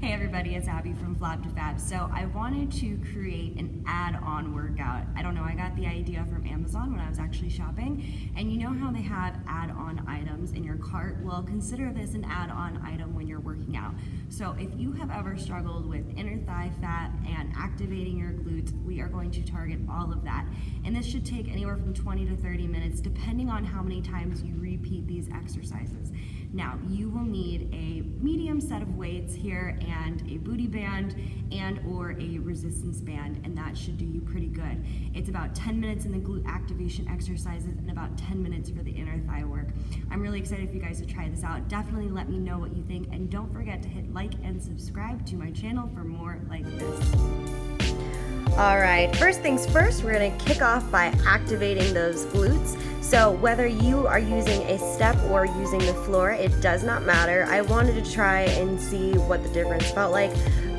Hey everybody, it's Abby from Flab to Fab. So I wanted to create an add-on workout. I don't know, I got the idea from Amazon when I was actually shopping, and you know how they have add-on items in your cart? Well, consider this an add-on item when you're working out. So if you have ever struggled with inner thigh fat and activating your glutes, we are going to target all of that. And this should take anywhere from 20 to 30 minutes depending on how many times you repeat these exercises. Now, you will need a medium set of weights here and a booty band and or a resistance band, and that should do you pretty good. It's about 10 minutes in the glute activation exercises and about 10 minutes for the inner thigh work. I'm really excited for you guys to try this out. Definitely let me know what you think, and don't forget to hit like and subscribe to my channel for more like this. All right, first things first, we're gonna kick off by activating those glutes. So whether you are using a step or using the floor, it does not matter. I wanted to try and see what the difference felt like.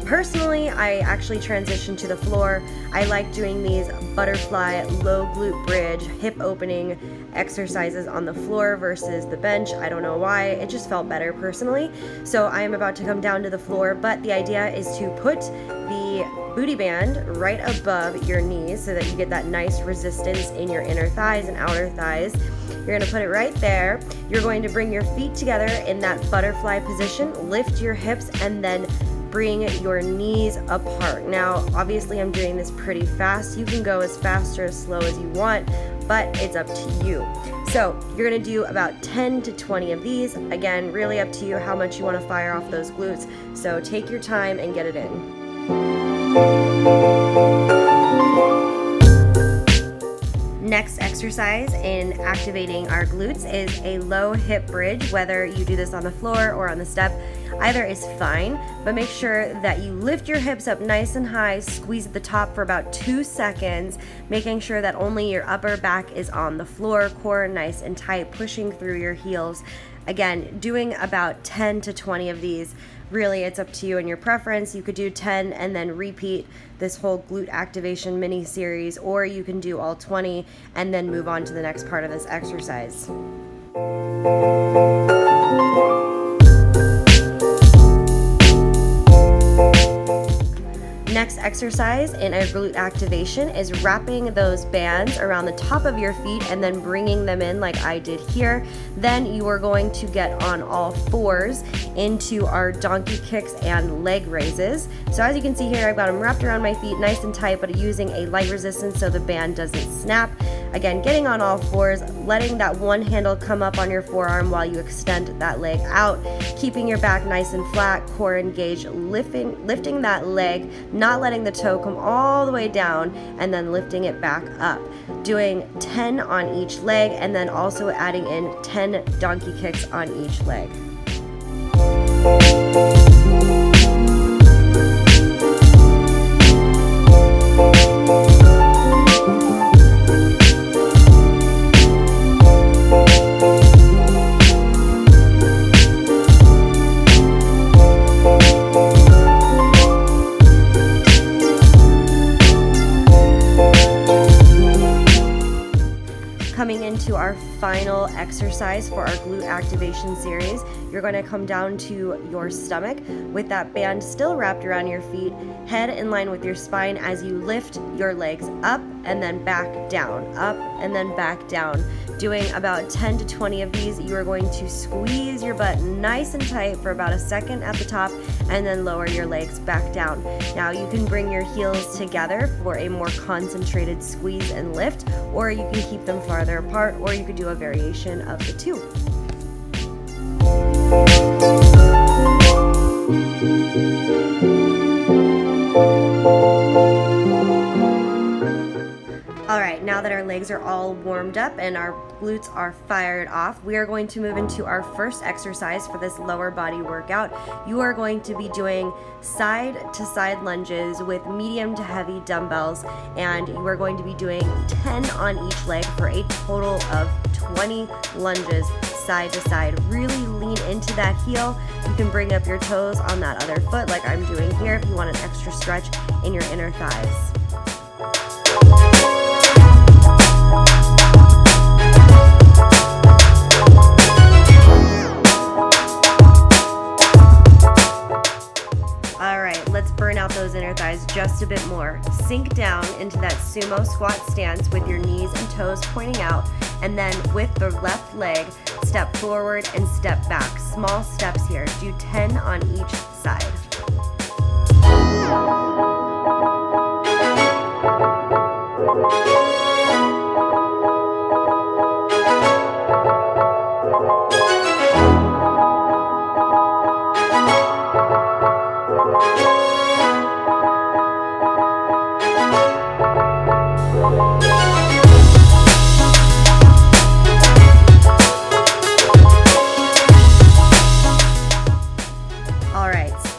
Personally, I actually transitioned to the floor. I like doing these butterfly low glute bridge hip opening exercises on the floor versus the bench. I don't know why, it just felt better personally. So I am about to come down to the floor, but the idea is to put the booty band right above your knees so that you get that nice resistance in your inner thighs and outer thighs. You're going to put it right there. You're going to bring your feet together in that butterfly position, lift your hips, and then bring your knees apart. Now, obviously I'm doing this pretty fast. You can go as fast or as slow as you want, but it's up to you. So you're gonna do about 10 to 20 of these. Again, really up to you how much you wanna fire off those glutes. So take your time and get it in. Next exercise in activating our glutes is a low hip bridge. Whether you do this on the floor or on the step, either is fine, but make sure that you lift your hips up nice and high, squeeze at the top for about 2 seconds, making sure that only your upper back is on the floor, core nice and tight, pushing through your heels. Again, doing about 10 to 20 of these. Really, it's up to you and your preference. You could do 10 and then repeat this whole glute activation mini series, or you can do all 20 and then move on to the next part of this exercise. Next exercise in our glute activation is wrapping those bands around the top of your feet and then bringing them in like I did here. Then you are going to get on all fours into our donkey kicks and leg raises. So as you can see here, I've got them wrapped around my feet nice and tight, but using a light resistance so the band doesn't snap. Again, getting on all fours, letting that one handle come up on your forearm while you extend that leg out, keeping your back nice and flat, core engaged, lifting that leg, not letting the toe come all the way down, and then lifting it back up. Doing 10 on each leg, and then also adding in 10 donkey kicks on each leg. Coming into our final exercise for our glute activation series, you're going to come down to your stomach with that band still wrapped around your feet, head in line with your spine as you lift your legs up and then back down, up and then back down. Doing about 10 to 20 of these, you are going to squeeze your butt nice and tight for about a second at the top and then lower your legs back down. Now you can bring your heels together for a more concentrated squeeze and lift, or you can keep them farther apart, or you could do a variation of the two. All right, now that our legs are all warmed up and our glutes are fired off, we are going to move into our first exercise for this lower body workout. You are going to be doing side to side lunges with medium to heavy dumbbells, and you are going to be doing 10 on each leg for a total of 20 lunges side to side. Really lean into that heel. You can bring up your toes on that other foot like I'm doing here if you want an extra stretch in your inner thighs. All right, let's burn out those inner thighs just a bit more. Sink down into that sumo squat stance with your knees and toes pointing out, and then with the left leg, step forward and step back. Small steps here. Do 10 on each side.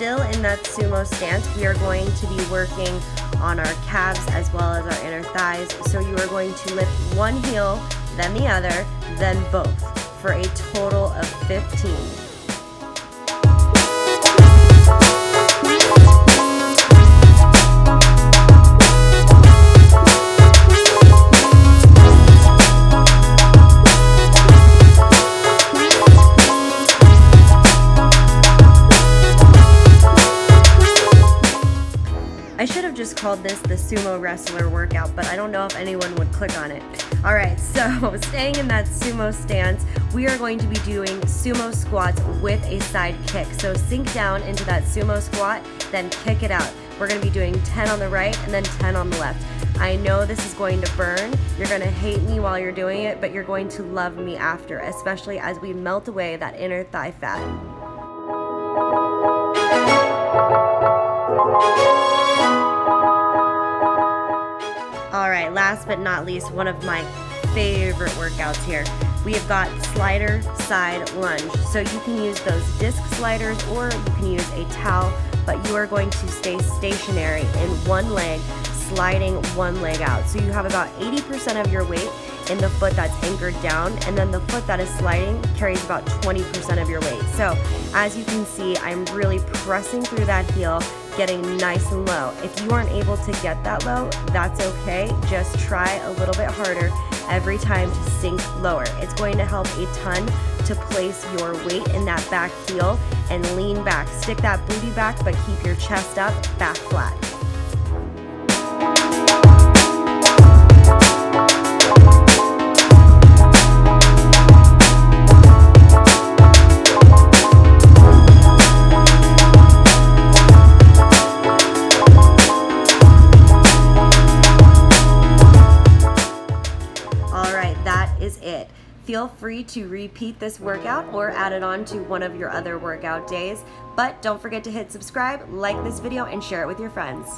Still in that sumo stance, we are going to be working on our calves as well as our inner thighs. So you are going to lift one heel, then the other, then both for a total of 15. I should have just called this the sumo wrestler workout, but I don't know if anyone would click on it. All right, so staying in that sumo stance, we are going to be doing sumo squats with a side kick. So sink down into that sumo squat, then kick it out. We're gonna be doing 10 on the right and then 10 on the left. I know this is going to burn. You're gonna hate me while you're doing it, but you're going to love me after, especially as we melt away that inner thigh fat. All right, last but not least, one of my favorite workouts here. We have got slider side lunge. So you can use those disc sliders or you can use a towel, but you are going to stay stationary in one leg, sliding one leg out. So you have about 80% of your weight in the foot that's anchored down, and then the foot that is sliding carries about 20% of your weight. So as you can see, I'm really pressing through that heel, getting nice and low. If you aren't able to get that low, that's okay. Just try a little bit harder every time to sink lower. It's going to help a ton to place your weight in that back heel and lean back. Stick that booty back, but keep your chest up, back flat. It. Feel free to repeat this workout or add it on to one of your other workout days, but don't forget to hit subscribe, like this video, and share it with your friends.